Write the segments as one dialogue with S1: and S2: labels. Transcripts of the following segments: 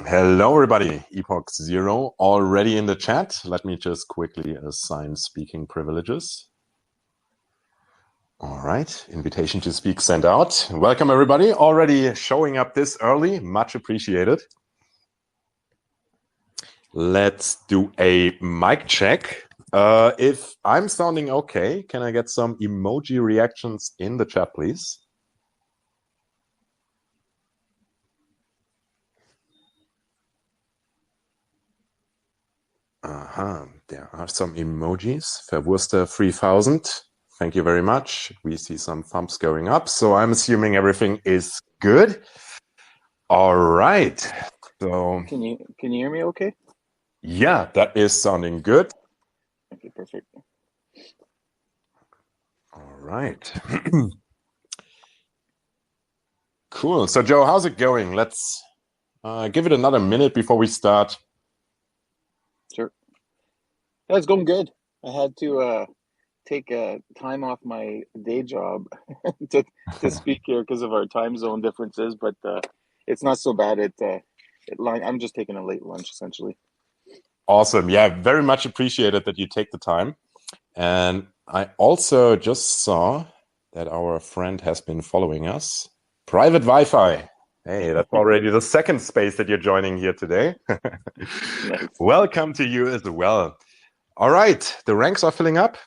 S1: Hello, everybody. EpochZero already in the chat. Let me just quickly assign speaking privileges. All right. Invitation to speak sent out. Welcome, everybody. Already showing up this early. Much appreciated. Let's do a mic check. If I'm sounding okay, can I get some emoji reactions in the chat, please? There are some emojis. Verwurster 3000. Thank you very much. We see some thumbs going up. So I'm assuming everything is good. All right. So
S2: Can you hear me okay?
S1: yeah, that is sounding good.
S2: Okay, perfect.
S1: All right. Cool. So Joe, how's it going? Let's give it another minute before we start.
S2: Sure. Yeah, it's going good. I had to take time off my day job to speak here because of our time zone differences, but it's not so bad. I'm just taking a late lunch essentially.
S1: Awesome. Yeah, very much appreciated that you take the time. And I also just saw that our friend has been following us. Private Wi-Fi. Hey, that's already the second space that you're joining here today.
S2: Nice.
S1: Welcome to you as well. All right, the ranks are filling up.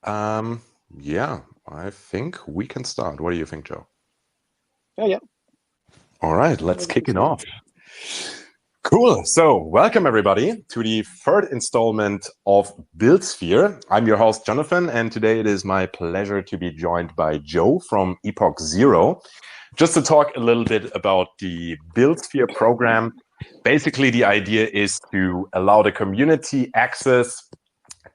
S1: Yeah, I think we can start. What do you think, Joe?
S2: Yeah.
S1: All right, let's kick it off. Cool. So welcome everybody to the third installment of Buildsphere. I'm your host, Jonathan, and today it is my pleasure to be joined by Joe from EpochZero, just to talk a little bit about the Buildsphere program. Basically, the idea is to allow the community access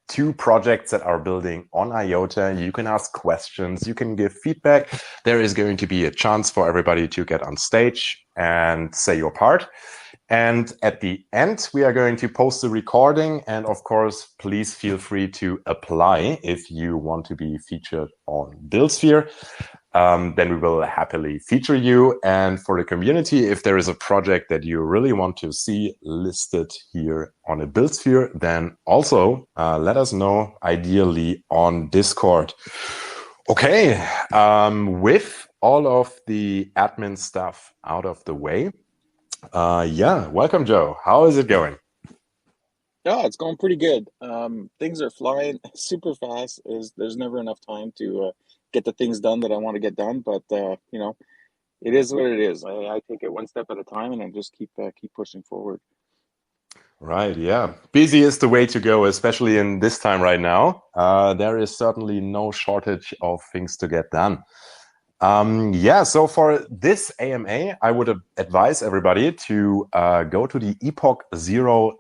S1: to projects that are building on IOTA. You can ask questions, you can give feedback. There is going to be a chance for everybody to get on stage and say your part. And at the end, we are going to post the recording. And of course, please feel free to apply if you want to be featured on Buildsphere. Then we will happily feature you. And for the community, if there is a project that you really want to see listed here on a Buildsphere, then also let us know, ideally on Discord. Okay, with all of the admin stuff out of the way, yeah, welcome, Joe. How is it going?
S2: Yeah, it's going pretty good. Things are flying super fast. There's never enough time to get the things done that I want to get done, but it is what it is. I take it one step at a time, and I just keep pushing forward.
S1: Right, yeah. Busy is the way to go, especially in this time right now. There is certainly no shortage of things to get done. Yeah, so for this AMA, I would advise everybody to go to the EpochZero.io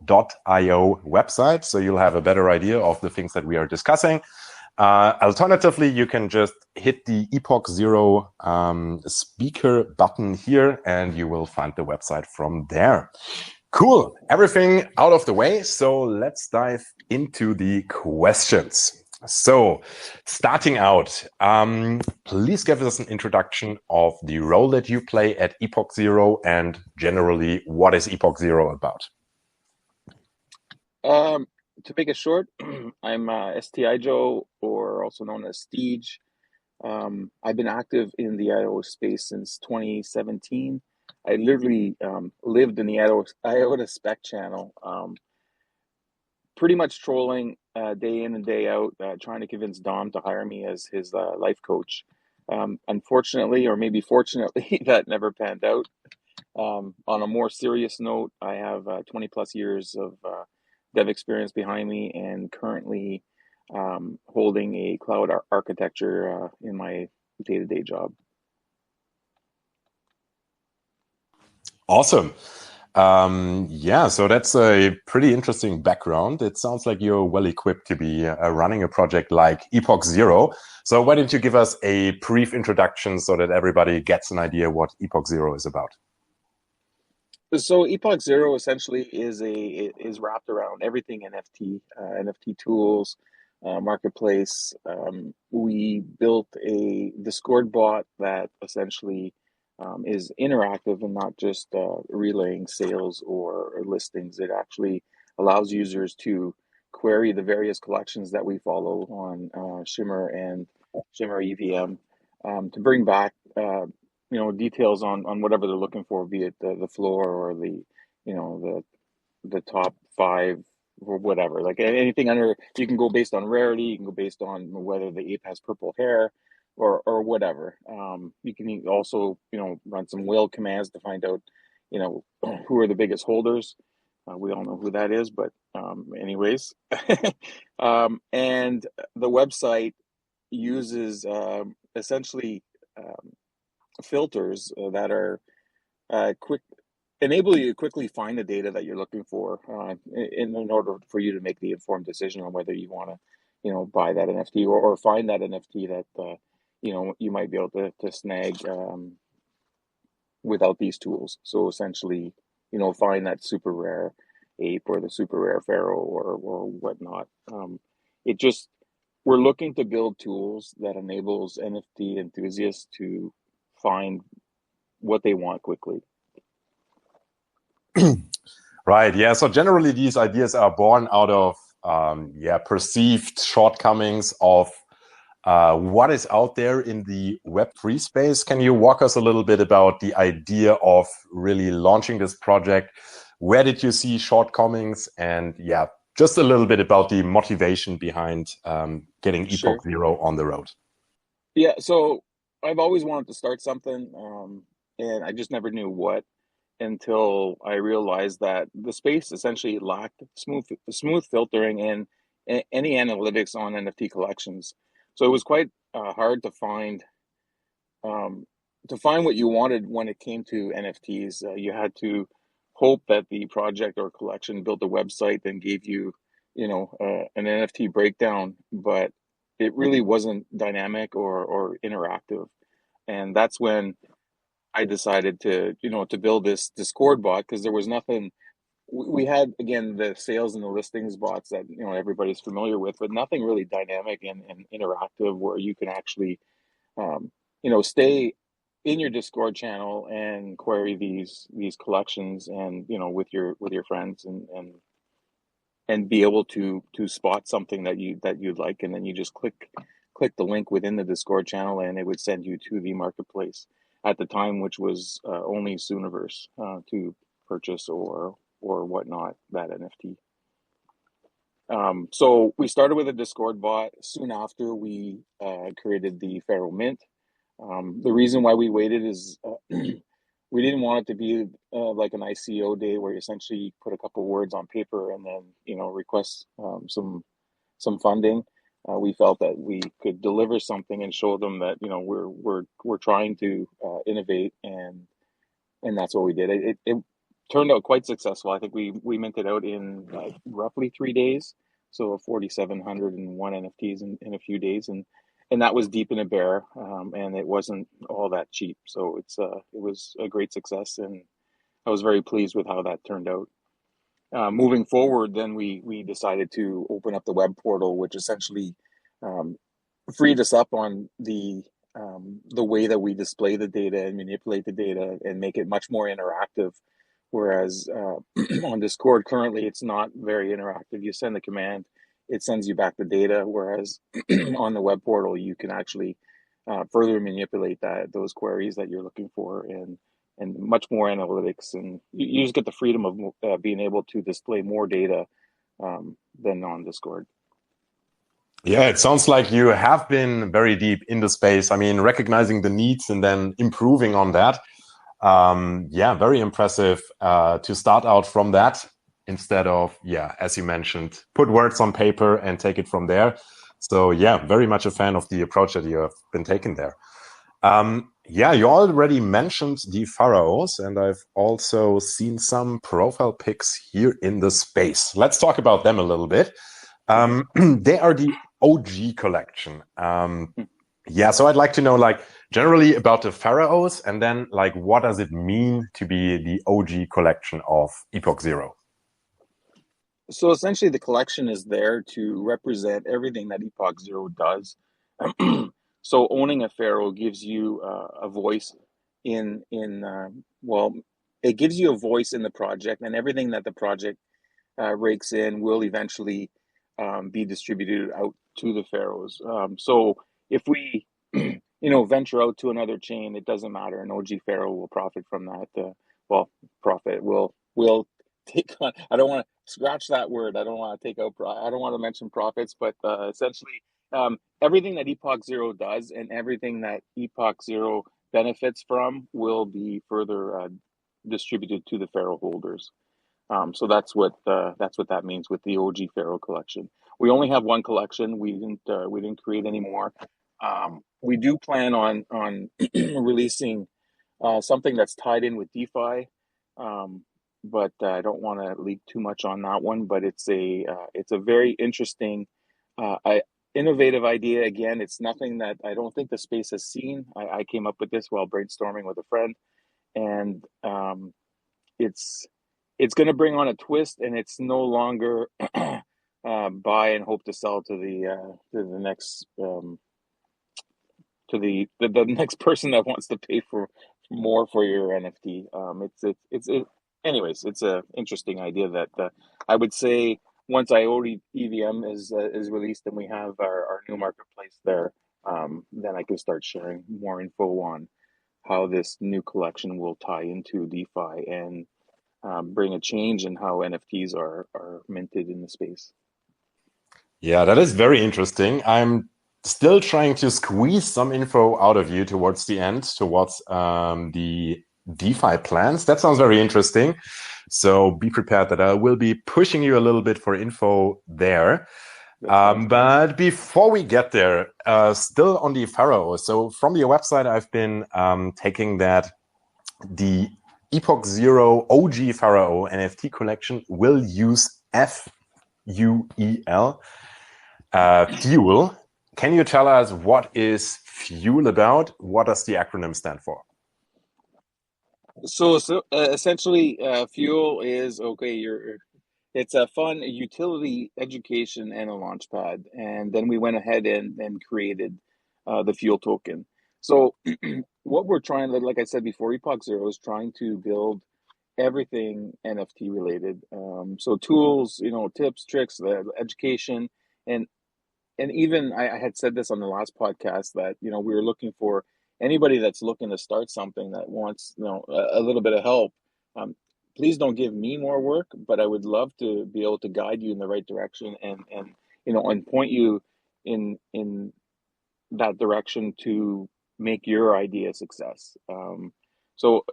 S1: website, so you'll have a better idea of the things that we are discussing. Alternatively, you can just hit the EpochZero speaker button here, and you will find the website from there. Cool, everything out of the way, so let's dive into the questions. So, starting out, please give us an introduction of the role that you play at EpochZero and generally what is EpochZero about?
S2: To make it short, I'm STI Joe, or also known as Steege. I've been active in the IOTA space since 2017. I literally lived in the IOTA spec channel, pretty much trolling day in and day out, trying to convince Dom to hire me as his life coach. Unfortunately, or maybe fortunately, that never panned out. On a more serious note, I have 20 plus years of dev experience behind me, and currently holding a cloud architecture in my day-to-day job.
S1: Awesome. Yeah, so that's a pretty interesting background. It sounds like you're well equipped to be running a project like EpochZero. So why don't you give us a brief introduction so that everybody gets an idea what EpochZero is about?
S2: So EpochZero essentially is wrapped around everything NFT, NFT tools, marketplace. We built a Discord bot that essentially is interactive and not just relaying sales or listings. It actually allows users to query the various collections that we follow on Shimmer and Shimmer EVM to bring back details on whatever they're looking for, be it the floor or the top five or whatever. Like anything under, you can go based on rarity, you can go based on whether the ape has purple hair or whatever. You can also run some whale commands to find out who are the biggest holders. We all know who that is, but anyways. And the website uses essentially filters that are quick, enable you to quickly find the data that you're looking for in order for you to make the informed decision on whether you want to buy that NFT or find that NFT that you might be able to snag without these tools. So essentially, find that super rare ape or the super rare pharaoh or whatnot. We're looking to build tools that enables NFT enthusiasts to find what they want quickly.
S1: Right. Yeah. So generally, these ideas are born out of perceived shortcomings of what is out there in the Web3 space. Can you walk us a little bit about the idea of really launching this project? Where did you see shortcomings? And just a little bit about the motivation behind getting EpochZero on the road.
S2: Yeah. So I've always wanted to start something, and I just never knew what until I realized that the space essentially lacked smooth filtering and any analytics on NFT collections. So it was quite hard to find what you wanted when it came to NFTs. You had to hope that the project or collection built a website and gave you, an NFT breakdown, but it really wasn't dynamic or interactive. And that's when I decided to build this Discord bot, because there was nothing. We had, again, the sales and the listings bots that everybody's familiar with, but nothing really dynamic and interactive where you can actually stay in your Discord channel and query these collections and with your friends and be able to spot something that you'd like, and then you just click the link within the Discord channel and it would send you to the marketplace at the time, which was only Sooniverse to purchase or whatnot, that NFT. So we started with a Discord bot. Soon after, we created the Pharaoh Mint. The reason why we waited is we didn't want it to be like an ICO day where you essentially put a couple words on paper and then request some funding. We felt that we could deliver something and show them that we're trying to innovate, and that's what we did. It turned out quite successful. I think we minted out in roughly 3 days, so 4,701 NFTs in a few days, and that was deep in a bear, and it wasn't all that cheap. So it was a great success, and I was very pleased with how that turned out. Moving forward, then we decided to open up the web portal, which essentially freed us up on the way that we display the data and manipulate the data and make it much more interactive. Whereas on Discord currently, it's not very interactive. You send the command, it sends you back the data. Whereas on the web portal, you can actually further manipulate those queries that you're looking for and much more analytics, and you just get the freedom of being able to display more data than on Discord.
S1: Yeah, it sounds like you have been very deep in the space. I mean, recognizing the needs and then improving on that. Very impressive to start out from that instead of, as you mentioned, put words on paper and take it from there. So very much a fan of the approach that you have been taking there. You already mentioned the Pharaohs, and I've also seen some profile pics here in the space. Let's talk about them a little bit. They are the OG collection. So I'd like to know, generally about the Pharaohs, and then, what does it mean to be the OG collection of EpochZero?
S2: So essentially, the collection is there to represent everything that EpochZero does. So owning a Pharaoh gives you a voice well, it gives you a voice in the project, and everything that the project rakes in will eventually be distributed out to the Pharaohs. So if we, venture out to another chain, it doesn't matter. An OG Pharaoh will profit from that. Profit will take on. I don't want to scratch that word. I don't want to take out. I don't want to mention profits, but essentially, everything that EpochZero does and everything that EpochZero benefits from will be further distributed to the Pharaoh holders. So that's what that means with the OG Pharaoh collection. We only have one collection. We didn't create any more. We do plan on releasing something that's tied in with DeFi, but I don't want to leak too much on that one. But it's a very interesting, innovative idea. Again, it's nothing that I don't think the space has seen. I came up with this while brainstorming with a friend, and it's going to bring on a twist, and it's no longer buy and hope to sell to the next to the next person that wants to pay for more for your NFT. Anyways, it's a interesting idea that I would say once IOTA EVM is released and we have our new marketplace there, then I can start sharing more info on how this new collection will tie into DeFi and bring a change in how NFTs are minted in the space.
S1: Yeah, that is very interesting. I'm still trying to squeeze some info out of you towards the end, towards the DeFi plans. That sounds very interesting. So be prepared that I will be pushing you a little bit for info there. But before we get there, still on the Pharaoh. So from your website, I've been taking that the EpochZero OG Pharaoh NFT collection will use FUEL, fuel. Can you tell us what is fuel about? What does the acronym stand for?
S2: So essentially, fuel is okay. It's a fun utility, education, and a launch pad. And then we went ahead and created the fuel token. So what we're trying, like I said before, EpochZero is trying to build everything NFT related. So tools, tips, tricks, education, and even I had said this on the last podcast that we were looking for anybody that's looking to start something that wants a little bit of help. Please don't give me more work, but I would love to be able to guide you in the right direction and point you in that direction to make your idea a success. So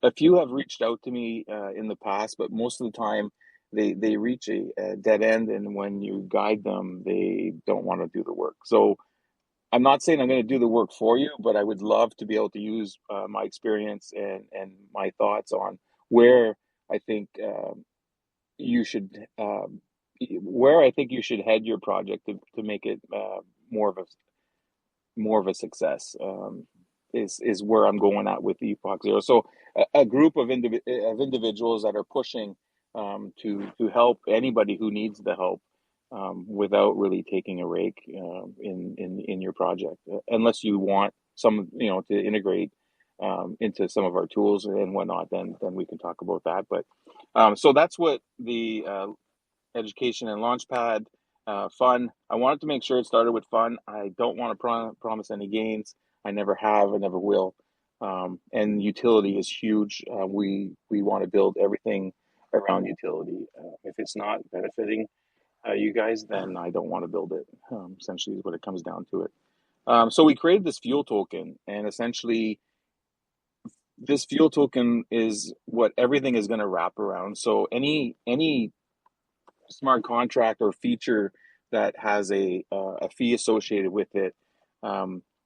S2: a few have reached out to me in the past, but most of the time they reach a dead end, and when you guide them, they don't want to do the work. So I'm not saying I'm going to do the work for you, but I would love to be able to use my experience and my thoughts on where I think you should head your project to make it more of a success. Is where I'm going at with the EpochZero. So a group of individuals that are pushing to help anybody who needs the help without really taking a rake in your project, unless you want some to integrate into some of our tools and whatnot. Then we can talk about that. But so that's what the education and launchpad fun. I wanted to make sure it started with fun. I don't want to promise any gains. I never have. I never will. And utility is huge. We want to build everything around utility. If it's not benefiting you guys, then I don't want to build it. Essentially, is what it comes down to it. So we created this fuel token, and essentially, this fuel token is what everything is going to wrap around. So any smart contract or feature that has a fee associated with it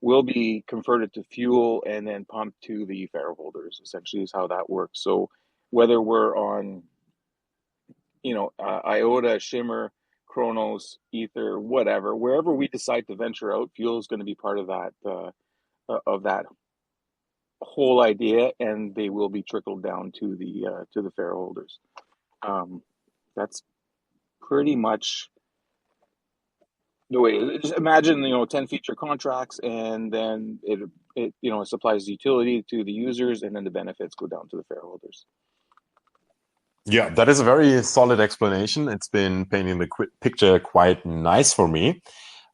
S2: will be converted to fuel and then pumped to the Pharaoh holders. Essentially, is how that works. So whether we're on, IOTA, Shimmer, Chronos, Ether, whatever, wherever we decide to venture out, fuel is going to be part of that whole idea, and they will be trickled down to the Pharaoh holders. That's pretty much the way. Just imagine 10 feature contracts, and then it it supplies utility to the users, and then the benefits go down to the shareholders.
S1: Yeah, that is a very solid explanation. It's been painting the picture quite nice for me.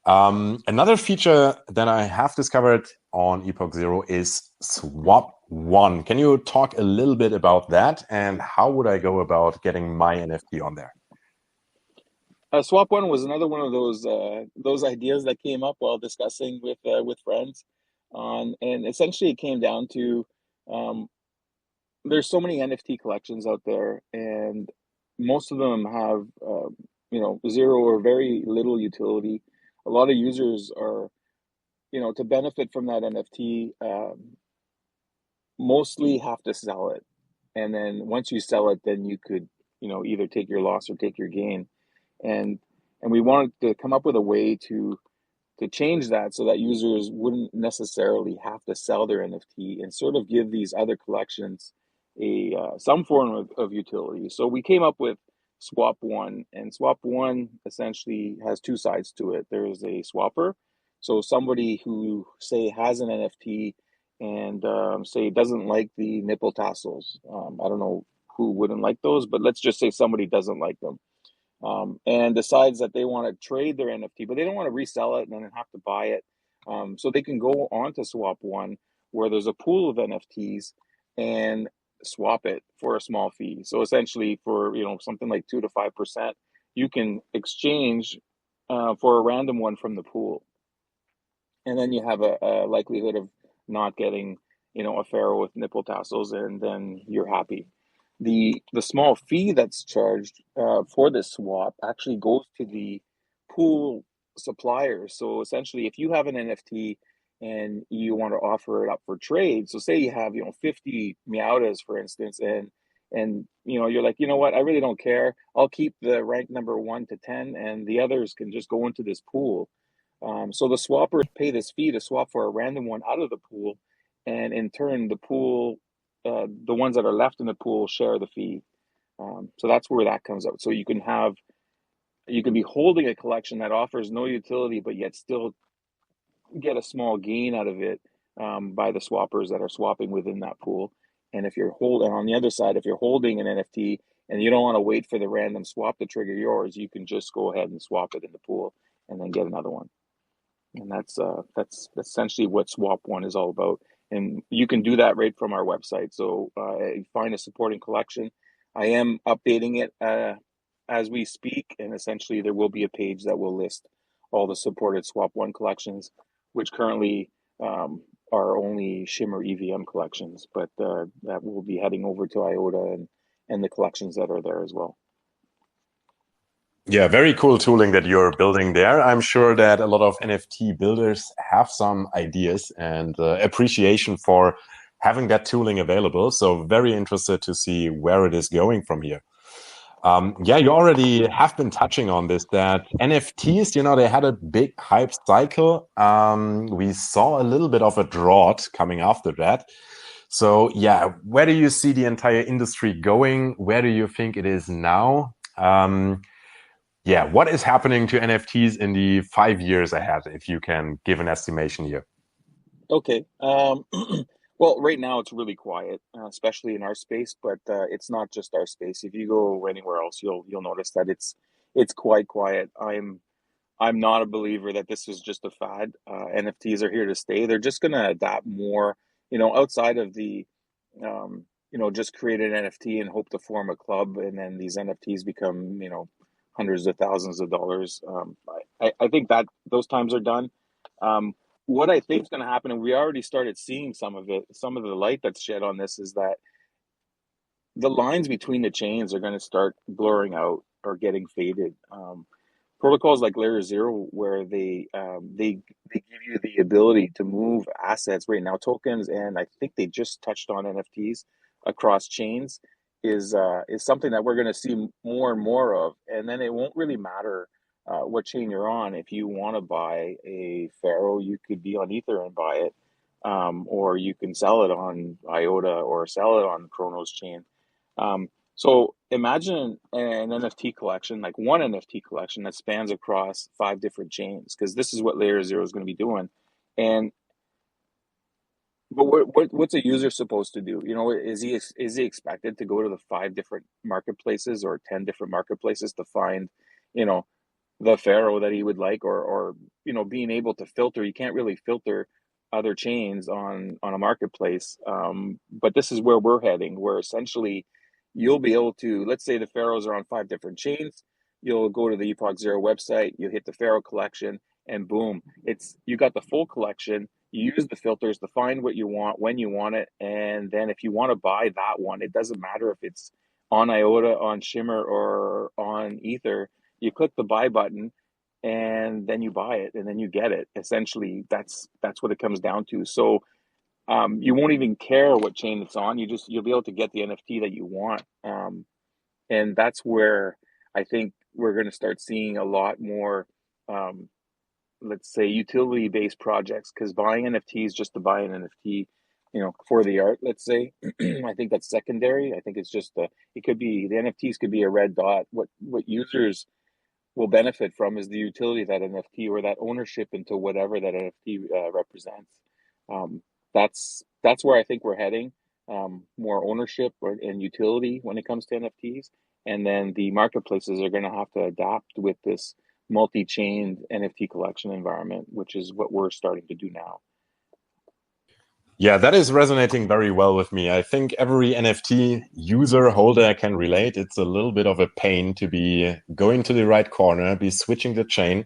S1: Another feature that I have discovered on EpochZero is Swap One. Can you talk a little bit about that, and how would I go about getting my NFT on there?
S2: Swap One was another one of those ideas that came up while discussing with friends, and essentially it came down to um, there's so many NFT collections out there, and most of them have zero or very little utility. A lot of users are to benefit from that NFT, mostly have to sell it, and then once you sell it, then you could either take your loss or take your gain, and we wanted to come up with a way to change that so that users wouldn't necessarily have to sell their NFT and sort of give these other collections a some form of utility. So we came up with Swap One, and Swap One essentially has two sides to it. There's a swapper, so somebody who say has an NFT and say doesn't like the nipple tassels. I don't know who wouldn't like those, but let's just say somebody doesn't like them, and decides that they want to trade their NFT, but they don't want to resell it and then have to buy it. So they can go on to Swap One, where there's a pool of NFTs, and swap it for a small fee. So essentially, for something like 2 to 5%, you can exchange for a random one from the pool, and then you have a likelihood of not getting a pharaoh with nipple tassels, and then you're happy. The small fee that's charged for this swap actually goes to the pool suppliers. So essentially, if you have an NFT and you want to offer it up for trade, so say you have 50 Meowtas, for instance, and you're like, what, I really don't care. I'll keep the rank number 1 to 10, and the others can just go into this pool. So the swappers pay this fee to swap for a random one out of the pool, and in turn, the pool, the ones that are left in the pool, share the fee. So that's where that comes out. So you can be holding a collection that offers no utility, but yet still get a small gain out of it by the swappers that are swapping within that pool. And if you're holding on the other side, if you're holding an NFT and you don't want to wait for the random swap to trigger yours, you can just go ahead and swap it in the pool and then get another one. And that's essentially what Swap One is all about. And you can do that right from our website. So find a supporting collection. I am updating it as we speak, and essentially there will be a page that will list all the supported Swap One collections, which currently are only Shimmer EVM collections, but that will be heading over to IOTA and the collections that are there as well.
S1: Yeah, very cool tooling that you're building there. I'm sure that a lot of NFT builders have some ideas and appreciation for having that tooling available. So very interested to see where it is going from here. Yeah, you already have been touching on this, that NFTs, they had a big hype cycle. We saw a little bit of a drought coming after that. So yeah, where do you see the entire industry going? Where do you think it is now? Yeah, what is happening to NFTs in the 5 years ahead, if you can give an estimation here?
S2: Okay. Well, right now it's really quiet, especially in our space, but it's not just our space. If you go anywhere else, you'll notice that it's quite quiet. I'm not a believer that this is just a fad. NFTs are here to stay. They're just going to adapt more, outside of the, just create an NFT and hope to form a club, and then these NFTs become, hundreds of thousands of dollars. I think that those times are done. What I think is going to happen, and we already started seeing some of it, some of the light that's shed on this, is that the lines between the chains are going to start blurring out or getting faded. Protocols like Layer Zero, where they give you the ability to move assets right now, tokens, and I think they just touched on NFTs across chains, is something that we're going to see more and more of. And then it won't really matter what chain you're on. If you want to buy a Pharaoh, you could be on Ether and buy it, or you can sell it on IOTA or sell it on Chronos chain. So imagine an NFT collection, like one NFT collection that spans across 5 different chains, because this is what Layer Zero is going to be doing. And But what's a user supposed to do? You know, is he expected to go to the 5 different marketplaces or 10 different marketplaces to find, you know, the pharaoh that he would like, or being able to filter? You can't really filter other chains on a marketplace. But this is where we're heading, where essentially you'll be able to, let's say the pharaohs are on 5 different chains. You'll go to the EpochZero website, you hit the pharaoh collection, and boom, it's you got the full collection. You use the filters to find what you want when you want it, and then if you want to buy that one, it doesn't matter if it's on IOTA, on Shimmer, or on Ether. You click the buy button, and then you buy it, and then you get it. Essentially, that's what it comes down to. So you won't even care what chain it's on. You'll be able to get the NFT that you want, and that's where I think we're going to start seeing a lot more. Um, let's say utility based projects, because buying NFTs just to buy an NFT, for the art, let's say, I think that's secondary. I think it's just it could be the NFTs could be a red dot. What users will benefit from is the utility of that NFT, or that ownership into whatever that NFT represents. Um, that's where I think we're heading. More ownership and utility when it comes to NFTs, and then the marketplaces are going to have to adapt with this multi-chain NFT collection environment, which is what we're starting to do now.
S1: Yeah, that is resonating very well with me. I think every NFT user holder can relate. It's a little bit of a pain to be going to the right corner, be switching the chain,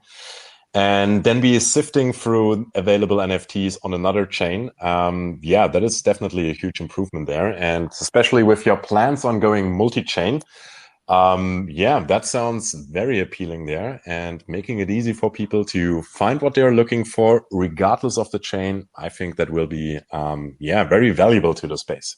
S1: and then be sifting through available NFTs on another chain. Yeah, that is definitely a huge improvement there. And especially with your plans on going multi-chain, yeah, that sounds very appealing there, and making it easy for people to find what they're looking for, regardless of the chain. I think that will be, yeah, very valuable to the space.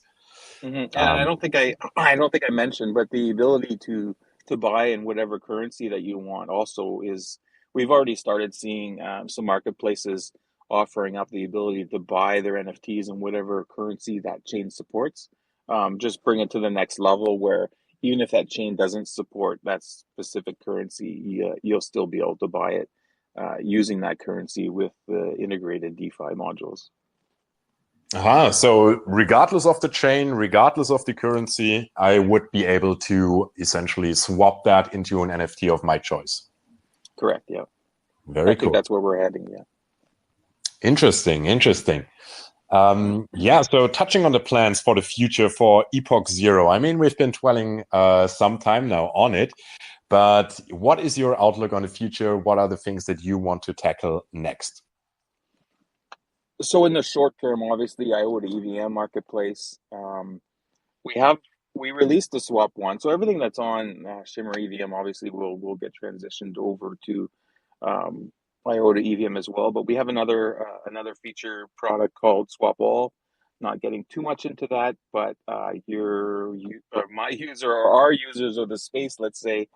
S2: And I
S1: Um,
S2: don't think I don't think I mentioned, but the ability to buy in whatever currency that you want also is. We've already started seeing some marketplaces offering up the ability to buy their NFTs in whatever currency that chain supports. Just bring it to the next level, where even if that chain doesn't support that specific currency, you'll still be able to buy it using that currency with the integrated DeFi modules.
S1: so regardless of the chain, regardless of the currency, I would be able to essentially swap that into an NFT of my choice.
S2: Correct. Yeah, I
S1: Very
S2: think
S1: cool.
S2: that's where we're heading. Yeah.
S1: Interesting, interesting. Yeah, so touching on the plans for the future for EpochZero, I mean, we've been dwelling some time now on it, but what is your outlook on the future? What are the things that you want to tackle next?
S2: So in the short term, obviously, IOTA EVM marketplace. We have we released the swap one, so everything that's on Shimmer EVM obviously will get transitioned over to um, IOTA EVM as well. But we have another feature product called Swap All. Not getting too much into that, but my user, or our users of the space, let's say,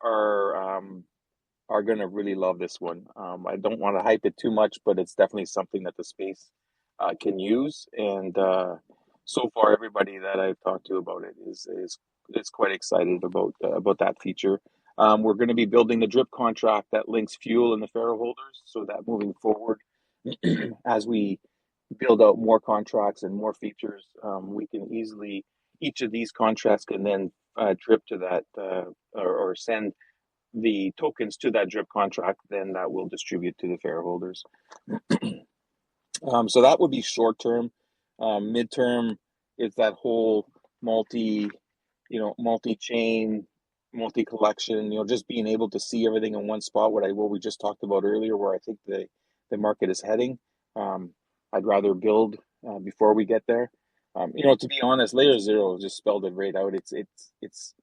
S2: are um, are going to really love this one. I don't want to hype it too much, but it's definitely something that the space can use. And so far, everybody that I've talked to about it is quite excited about that feature. We're going to be building the drip contract that links fuel and the Pharaoh holders, so that moving forward, as we build out more contracts and more features, we can easily each of these contracts can then drip to that or send the tokens to that drip contract, then that will distribute to the fair holders. So that would be short term. Midterm is that whole multi, multi chain, multi collection. Just being able to see everything in one spot. What we just talked about earlier, where I think the market is heading. Um, I'd rather build before we get there. To be honest, Layer Zero just spelled it right out. It's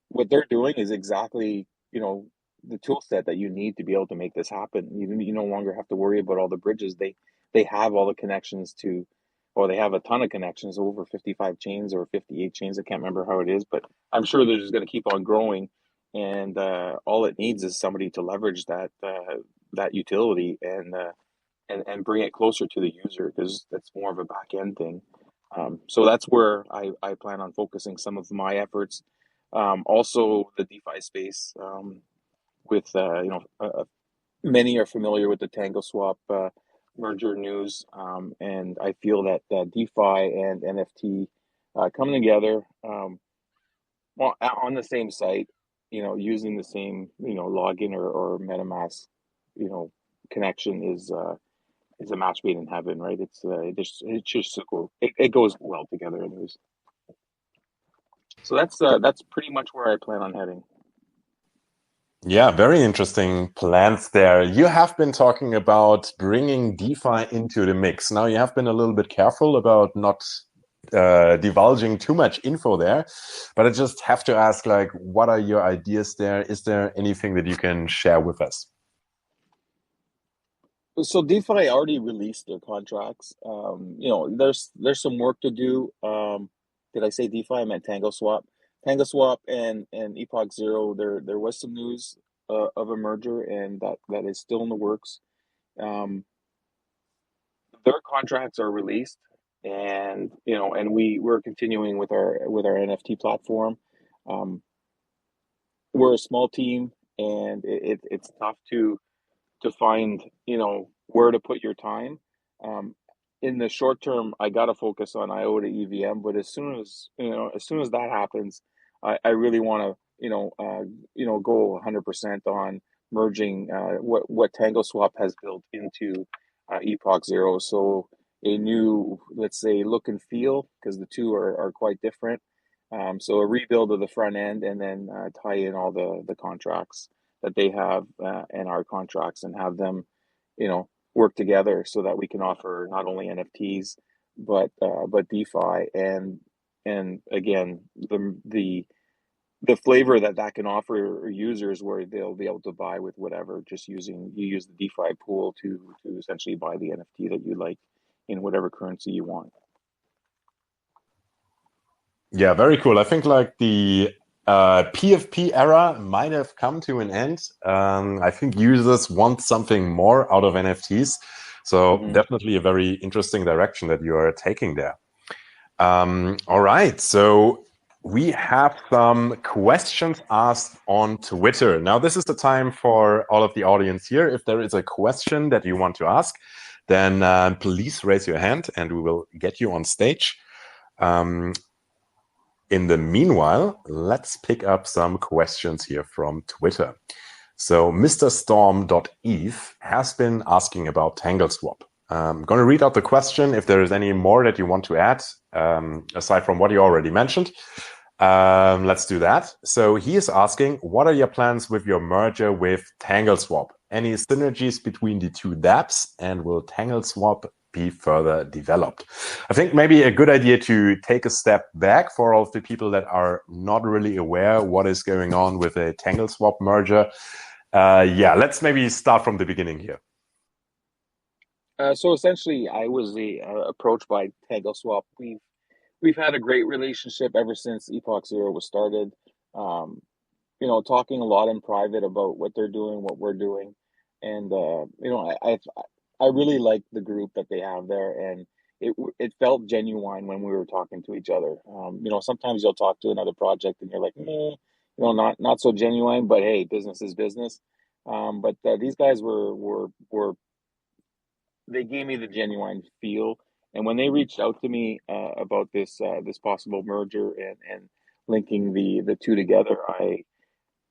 S2: what they're doing is exactly, the tool set that you need to be able to make this happen. You no longer have to worry about all the bridges. They have all the connections to, or they have a ton of connections, over 55 chains or 58 chains. I can't remember how it is, but I'm sure they're just going to keep on growing. And all it needs is somebody to leverage that utility and bring it closer to the user, because that's more of a back end thing. So that's where I plan on focusing some of my efforts. Also, the DeFi space, with many are familiar with the Tangle swap merger news, and I feel that DeFi and NFT coming together, well, on the same site, using the same login or MetaMask, you know, connection is a match made in heaven, right? It's just so cool. It goes well together, anyways. So that's pretty much where I plan on heading.
S1: Yeah, very interesting plans there. You have been talking about bringing DeFi into the mix. Now, you have been a little bit careful about not divulging too much info there, but I just have to ask, like, what are your ideas there? Is there anything that you can share with us?
S2: So DeFi already released their contracts. There's some work to do. Did I say DeFi? I meant Tangle Swap. Tangle Swap and EpochZero. There was some news of a merger, and that is still in the works. Um, their contracts are released, and we're continuing with our NFT platform. Um, we're a small team, and it's tough to find where to put your time. Um, in the short term, I got to focus on IOTA EVM, but as soon as that happens, I really want to go 100% on merging what Tangle Swap has built into Epoch Zero. So a new, let's say, look and feel, because the two are quite different. So a rebuild of the front end, and then tie in all the contracts that they have, and our contracts, and have them, work together so that we can offer not only NFTs but DeFi, and again, the flavor that can offer users, where they'll be able to buy with whatever, just use the DeFi pool to essentially buy the NFT that you like in whatever currency you want.
S1: Yeah, very cool. I think like the PFP era might have come to an end. I think users want something more out of NFTs. So
S2: Hmm.
S1: definitely a very interesting direction that you are taking there. All right. So we have some questions asked on Twitter. Now, this is the time for all of the audience here. If there is a question that you want to ask, then please raise your hand and we will get you on stage. In the meanwhile, let's pick up some questions here from Twitter. So Mr. Storm.eth has been asking about Tangle Swap. I'm going to read out the question. If there is any more that you want to add, aside from what you already mentioned, let's do that. So he is asking, what are your plans with your merger with Tangle Swap? Any synergies between the two dApps, and will Tangle Swap be further developed? I think maybe a good idea to take a step back for all of the people that are not really aware what is going on with a Tangle Swap merger. Let's maybe start from the beginning here.
S2: So essentially, I was approached by Tangle Swap. We've had a great relationship ever since Epoch Zero was started. Um, Talking a lot in private about what they're doing, what we're doing, and I really like the group that they have there, and it felt genuine when we were talking to each other. Sometimes you'll talk to another project and you're like, not so genuine, but hey, business is business. But these guys were they gave me the genuine feel. And when they reached out to me about this possible merger, and linking the two together,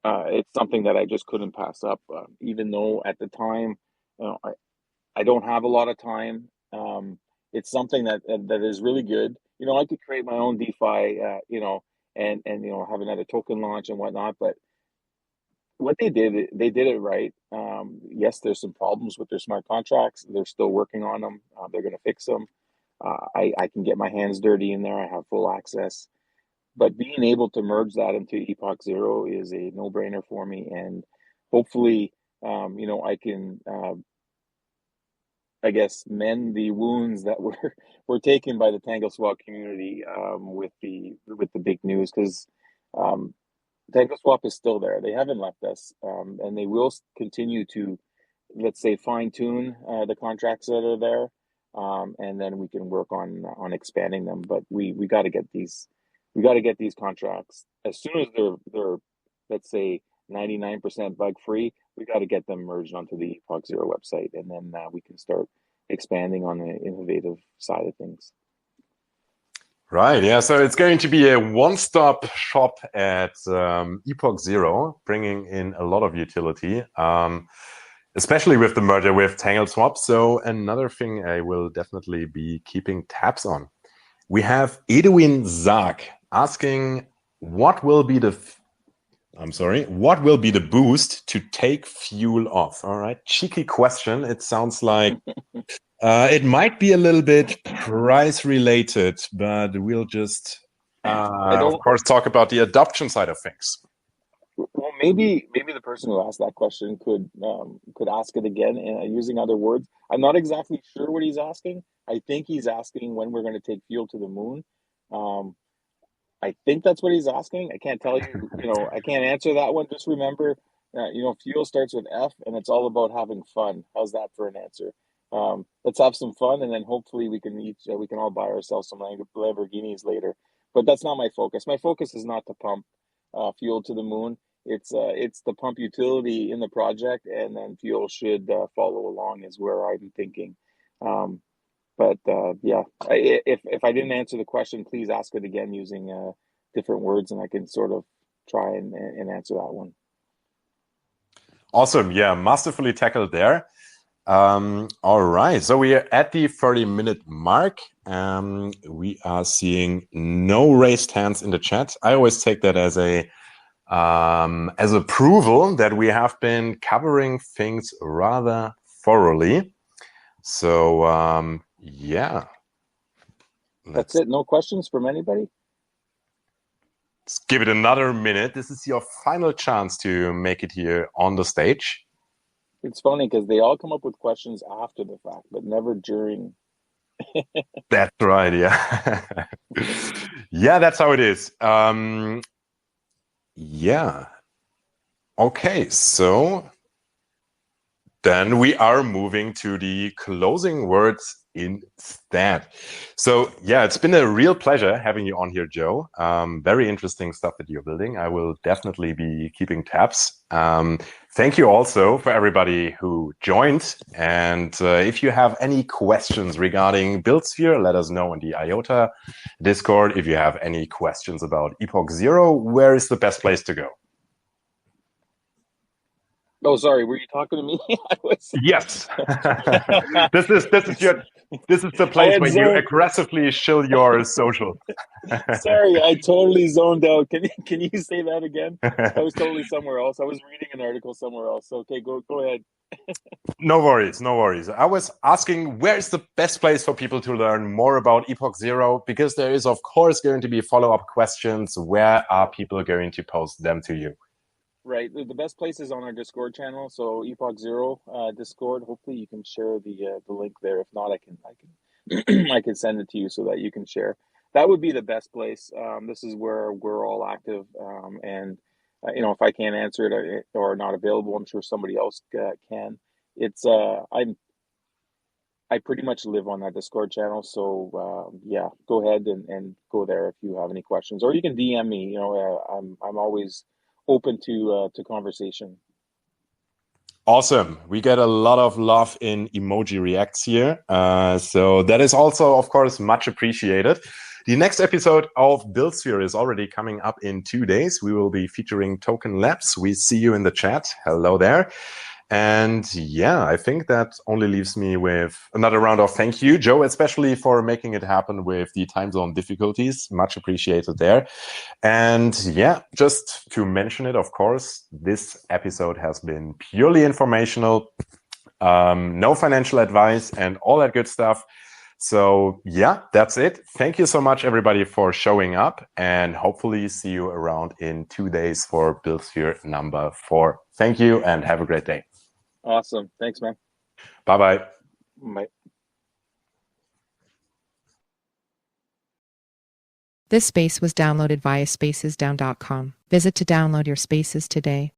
S2: it's something that I just couldn't pass up. Even though at the time, I don't have a lot of time. It's something that is really good. I could create my own DeFi, and have another token launch and whatnot. But what they did it right. Yes, there's some problems with their smart contracts. They're still working on them. They're going to fix them. I can get my hands dirty in there. I have full access. But being able to merge that into Epoch Zero is a no-brainer for me, and hopefully, I can, I guess, mend the wounds that were taken by the Tangle Swap community, with the big news, because um, Tangle Swap is still there. They haven't left us, and they will continue to, let's say, fine tune the contracts that are there, and then we can work on expanding them. But we got to get these contracts as soon as they're, let's say, 99% bug free. We got to get them merged onto the EpochZero website, and then we can start expanding on the innovative side of things.
S1: Right. Yeah. So it's going to be a one-stop shop at EpochZero, bringing in a lot of utility, especially with the merger with Tangle Swap. So another thing I will definitely be keeping tabs on. We have Edwin Zag asking, what will be the boost to take fuel off? All right. Cheeky question. It sounds like it might be a little bit price related, but we'll just, of course, talk about the adoption side of things.
S2: Well, maybe the person who asked that question could ask it again using other words. I'm not exactly sure what he's asking. I think he's asking when we're going to take fuel to the moon. I think that's what he's asking. I can't tell you. I can't answer that one. Just remember, fuel starts with F, and it's all about having fun. How's that for an answer? Let's have some fun, and then hopefully we can all buy ourselves some Lamborghinis later. But that's not my focus. My focus is not to pump fuel to the moon. It's the pump utility in the project, and then fuel should follow along is where I'm thinking. But if I didn't answer the question, please ask it again using different words, and I can sort of try and answer that one.
S1: Awesome. Yeah, masterfully tackled there. All right. So we are at the 30-minute mark. We are seeing no raised hands in the chat. I always take that as approval that we have been covering things rather thoroughly. So, yeah.
S2: That's it. No questions from anybody?
S1: Let's give it another minute. This is your final chance to make it here on the stage.
S2: It's funny because they all come up with questions after the fact, but never during.
S1: That's right. Yeah. Yeah, that's how it is. Yeah. Okay. So then we are moving to the closing words instead. So yeah, it's been a real pleasure having you on here, Joe. Very interesting stuff that you're building. I will definitely be keeping tabs. Thank you also for everybody who joined. And if you have any questions regarding Buildsphere, let us know in the IOTA Discord. If you have any questions about EpochZero, where is the best place to go?
S2: Oh, sorry. Were you talking to me?
S1: Yes. This is the place where you aggressively shill your social.
S2: Sorry, I totally zoned out. Can you say that again? I was totally somewhere else. I was reading an article somewhere else. Okay, go ahead.
S1: No worries. I was asking, where is the best place for people to learn more about EpochZero? Because there is, of course, going to be follow-up questions. Where are people going to post them to you?
S2: Right. The best place is on our Discord channel. So EpochZero Discord. Hopefully you can share the link there. If not, I can send it to you so that you can share. That would be the best place. This is where we're all active. And if I can't answer it or not available, I'm sure somebody else can. It's I pretty much live on that Discord channel. So yeah, go ahead and go there if you have any questions, or you can DM me. I'm always open to conversation.
S1: Awesome. We get a lot of love in emoji reacts here. So that is also, of course, much appreciated. The next episode of Buildsphere is already coming up in 2 days. We will be featuring Token Labs. We see you in the chat. Hello there. And yeah, I think that only leaves me with another round of thank you, Joe, especially for making it happen with the time zone difficulties. Much appreciated there. And yeah, just to mention it, of course, this episode has been purely informational, no financial advice and all that good stuff. So yeah, that's it. Thank you so much, everybody, for showing up, and hopefully see you around in 2 days for Buildsphere number 4. Thank you and have a great day.
S2: Awesome. Thanks, man.
S1: Bye-bye.
S2: Bye.
S3: This space was downloaded via spacesdown.com. Visit to download your spaces today.